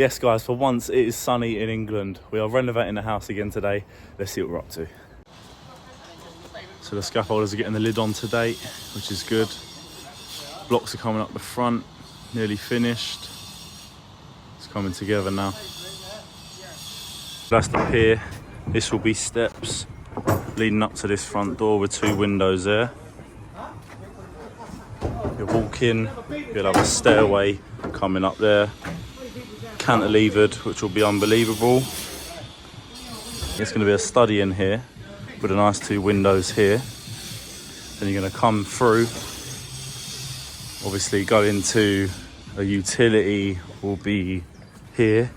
Yes guys, for once it is sunny in England. We are renovating the house again today. Let's see what we're up to. So the scaffolders are getting the lid on today, which is good. Blocks are coming up the front, nearly finished. It's coming together now. That's the pier. This will be steps leading up to this front door with 2 windows there. You walk in, you'll have a stairway coming up there. Cantilevered, which will be unbelievable. It's going to be a study in here with a nice 2 windows here. Then you're going to come through, obviously go into a utility will be here,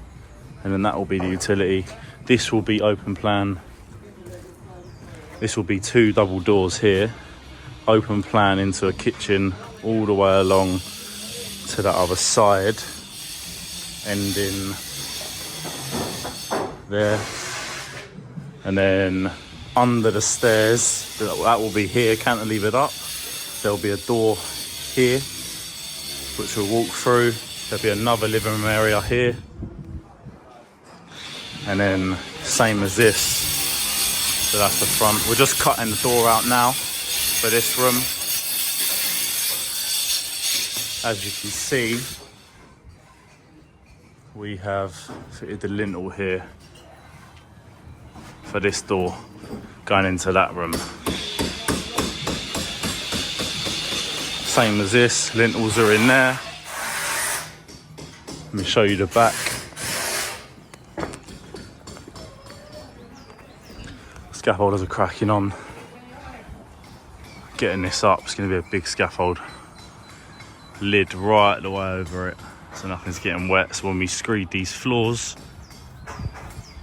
and then that will be the utility. This will be open plan. This will be 2 double doors here, open plan into a kitchen all the way along to that other side, ending there. And then under the stairs, that will be here, cantilevered up. There'll be a door here, which we'll walk through. There'll be another living room area here. And then same as this. So that's the front. We're just cutting the door out now for this room. As you can see, we have fitted the lintel here for this door going into that room. Same as this, lintels are in there. Let me show you the back. Scaffolders are cracking on. Getting this up, it's going to be a big scaffold. Lid right the way over it, so nothing's getting wet. So when we screed these floors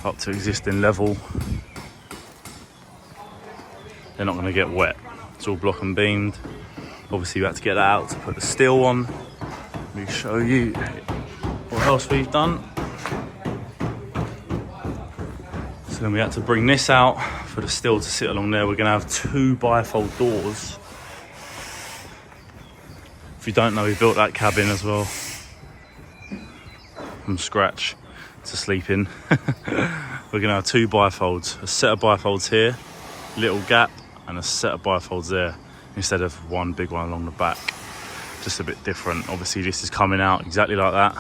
up to existing level, they're not going to get wet. It's all block and beamed. Obviously we had to get that out to put the steel on. Let me show you what else we've done. So then we had to bring this out for the steel to sit along there. We're going to have 2 bifold doors. If you don't know, we built that cabin as well from scratch to sleep in. We're going to have 2 bifolds, a set of bifolds here, little gap, and a set of bifolds there instead of one big one along the back. Just a bit different. Obviously this is coming out exactly like that,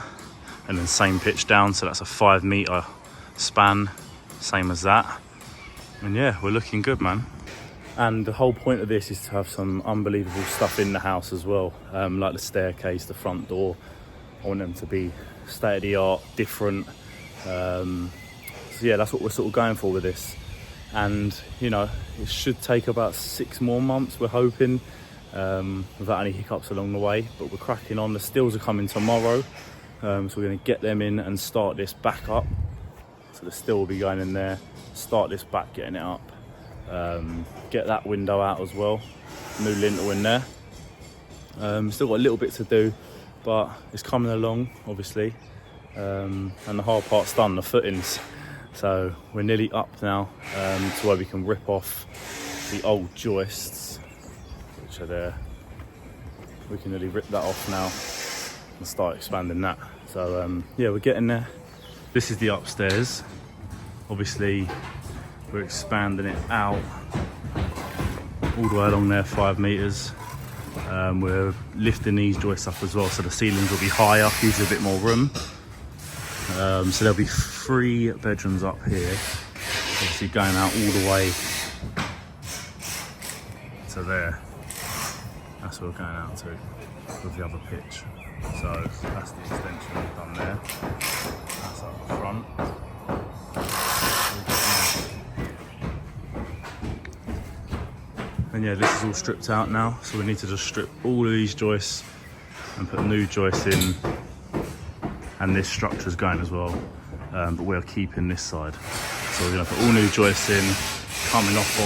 and then same pitch down, so that's a 5 metre span, same as that. And yeah, we're looking good, man. And the whole point of this is to have some unbelievable stuff in the house as well, like the staircase, the front door. I want them to be state of the art, different. So yeah, that's what we're sort of going for with this. And you know, it should take about 6 more months, we're hoping, without any hiccups along the way. But we're cracking on. The steels are coming tomorrow, so we're going to get them in and start this back up. So the steel will be going in there, start this back, getting it up. Get that window out as well, new lintel in there. Still got a little bit to do, but it's coming along, obviously. And the hard part's done, the footings. So we're nearly up now to where we can rip off the old joists, which are there. We can nearly rip that off now and start expanding that. So yeah, we're getting there. This is the upstairs. Obviously, we're expanding it out all the way along there, 5 metres. We're lifting these joists up as well, so the ceilings will be higher, gives you a bit more room. So there'll be 3 bedrooms up here, obviously going out all the way to there. That's where we're going out to with the other pitch. So that's the extension we've done there. That's up the front. And yeah, this is all stripped out now, so we need to just strip all of these joists and put new joists in, and this structure's going as well, but we're keeping this side. So we're going to put all new joists in, coming off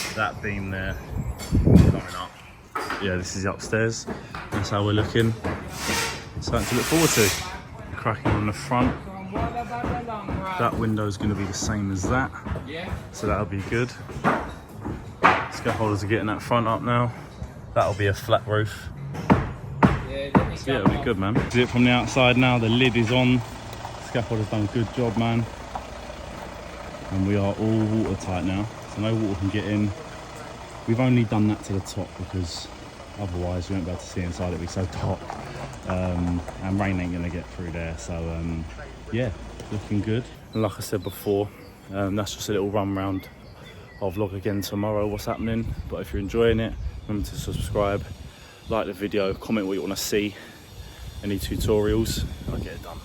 of that beam there, coming up. Yeah, this is the upstairs. That's how we're looking. Something to look forward to. Cracking on the front. That window's going to be the same as that, so that'll be good. Scaffolders are getting that front up now. That'll be a flat roof. So yeah, it'll be good, man. This is it from the outside now. The lid is on. Scaffolder's done a good job, man. And we are all watertight now, so no water can get in. We've only done that to the top because otherwise you won't be able to see inside, it'll be so dark. And rain ain't gonna get through there, so yeah, looking good. And like I said before, that's just a little run round. I'll vlog again tomorrow what's happening, but if you're enjoying it, remember to subscribe, like the video, comment what you want to see, any tutorials, and I'll get it done.